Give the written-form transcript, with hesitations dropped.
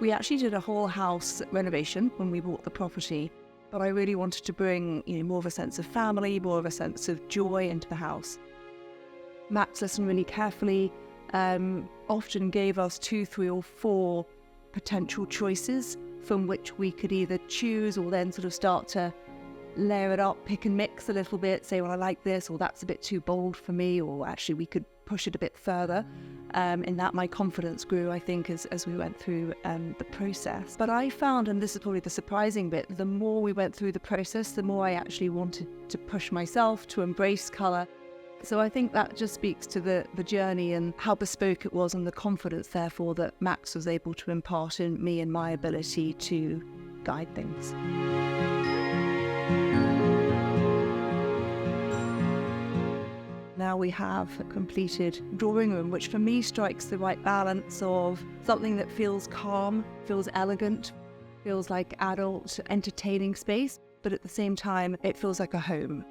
We actually did a whole house renovation when we bought the property, but I really wanted to bring, more of a sense of family, more of a sense of joy into the house. Max listened really carefully, often gave us 2, 3 or 4 potential choices from which we could either choose or then sort of start to layer it up, pick and mix a little bit, say, well, I like this, or that's a bit too bold for me, or actually we could push it a bit further. In that, my confidence grew, I think, as we went through the process. But I found, and this is probably the surprising bit, the more we went through the process, the more I actually wanted to push myself to embrace colour. So I think that just speaks to the journey and how bespoke it was, and the confidence, therefore, that Max was able to impart in me and my ability to guide things. Now we have a completed drawing room, which for me strikes the right balance of something that feels calm, feels elegant, feels like adult, entertaining space, but at the same time, it feels like a home.